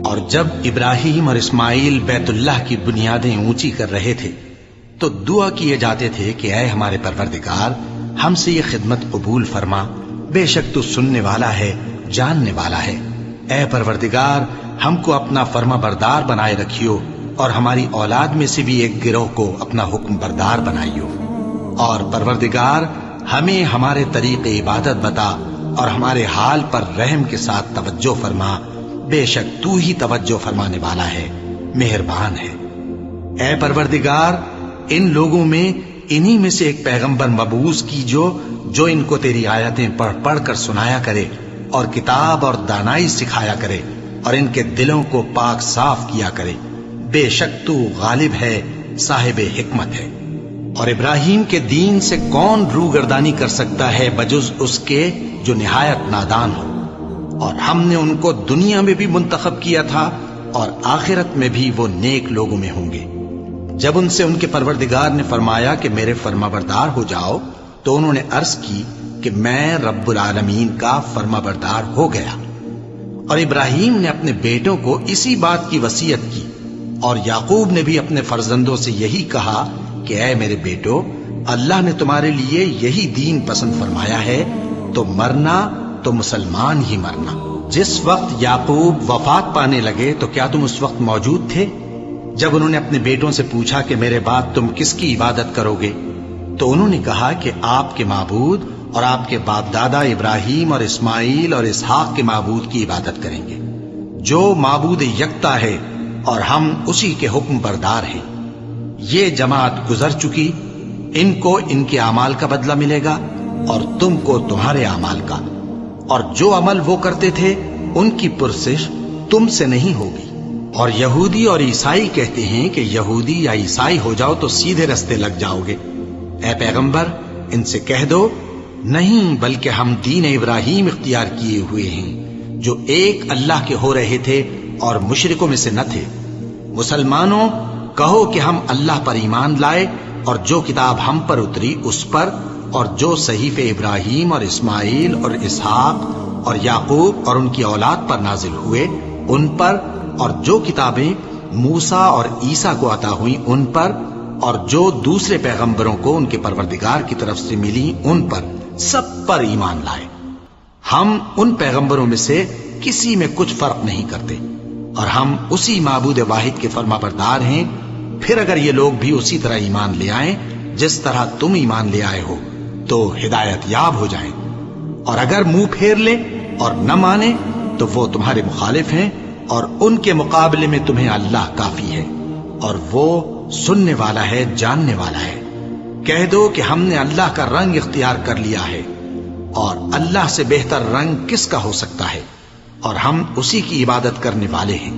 اور جب ابراہیم اور اسماعیل بیت اللہ کی بنیادیں اونچی کر رہے تھے تو دعا کیے جاتے تھے کہ اے ہمارے پروردگار، ہم سے یہ خدمت قبول فرما، بے شک تو سننے والا ہے، جاننے والا ہے۔ اے پروردگار، ہم کو اپنا فرما بردار بنائے رکھیو، اور ہماری اولاد میں سے بھی ایک گروہ کو اپنا حکم بردار بنائیو۔ اور پروردگار، ہمیں ہمارے طریق عبادت بتا اور ہمارے حال پر رحم کے ساتھ توجہ فرما، بے شک تو ہی توجہ فرمانے والا ہے، مہربان ہے۔ اے پروردگار، ان لوگوں میں انہی میں سے ایک پیغمبر مبعوث کی جو ان کو تیری آیتیں پڑھ پڑھ کر سنایا کرے اور کتاب اور دانائی سکھایا کرے اور ان کے دلوں کو پاک صاف کیا کرے، بے شک تو غالب ہے، صاحب حکمت ہے۔ اور ابراہیم کے دین سے کون روگردانی کر سکتا ہے بجز اس کے جو نہایت نادان ہو؟ اور ہم نے ان کو دنیا میں بھی منتخب کیا تھا اور آخرت میں بھی وہ نیک لوگوں میں ہوں گے۔ جب ان سے ان کے پروردگار نے فرمایا کہ میرے فرما بردار ہو جاؤ تو انہوں نے عرض کی کہ میں رب العالمین کا فرما بردار ہو گیا۔ اور ابراہیم نے اپنے بیٹوں کو اسی بات کی وصیت کی، اور یعقوب نے بھی اپنے فرزندوں سے یہی کہا کہ اے میرے بیٹو، اللہ نے تمہارے لیے یہی دین پسند فرمایا ہے، تو مرنا تو مسلمان ہی مرنا۔ جس وقت یعقوب وفات پانے لگے تو کیا تم اس وقت موجود تھے؟ جب انہوں نے اپنے بیٹوں سے پوچھا کہ میرے بعد تم کس کی عبادت کرو گے، تو انہوں نے کہا کہ آپ کے معبود اور آپ کے باپ دادا ابراہیم اور اسماعیل اور اسحاق کے معبود کی عبادت کریں گے، جو معبود یکتا ہے اور ہم اسی کے حکم بردار ہیں۔ یہ جماعت گزر چکی، ان کو ان کے اعمال کا بدلہ ملے گا اور تم کو تمہارے اعمال کا، اور جو عمل وہ کرتے تھے ان کی پرسش تم سے نہیں ہوگی۔ اور یہودی اور عیسائی کہتے ہیں کہ یہودی یا عیسائی ہو جاؤ تو سیدھے رستے لگ جاؤ گے۔ اے پیغمبر، ان سے کہہ دو نہیں، بلکہ ہم دین ابراہیم اختیار کیے ہوئے ہیں، جو ایک اللہ کے ہو رہے تھے اور مشرکوں میں سے نہ تھے۔ مسلمانوں، کہو کہ ہم اللہ پر ایمان لائے اور جو کتاب ہم پر اتری اس پر، اور جو صحیفے ابراہیم اور اسماعیل اور اسحاق اور یعقوب اور ان کی اولاد پر نازل ہوئے ان پر، اور جو کتابیں موسیٰ اور عیسیٰ کو عطا ہوئیں ان پر، اور جو دوسرے پیغمبروں کو ان کے پروردگار کی طرف سے ملی ان پر، سب پر ایمان لائے۔ ہم ان پیغمبروں میں سے کسی میں کچھ فرق نہیں کرتے، اور ہم اسی معبود واحد کے فرما بردار ہیں۔ پھر اگر یہ لوگ بھی اسی طرح ایمان لے آئیں جس طرح تم ایمان لے آئے ہو تو ہدایت یاب ہو جائیں، اور اگر منہ پھیر لیں اور نہ مانے تو وہ تمہارے مخالف ہیں، اور ان کے مقابلے میں تمہیں اللہ کافی ہے، اور وہ سننے والا ہے، جاننے والا ہے۔ کہہ دو کہ ہم نے اللہ کا رنگ اختیار کر لیا ہے، اور اللہ سے بہتر رنگ کس کا ہو سکتا ہے، اور ہم اسی کی عبادت کرنے والے ہیں۔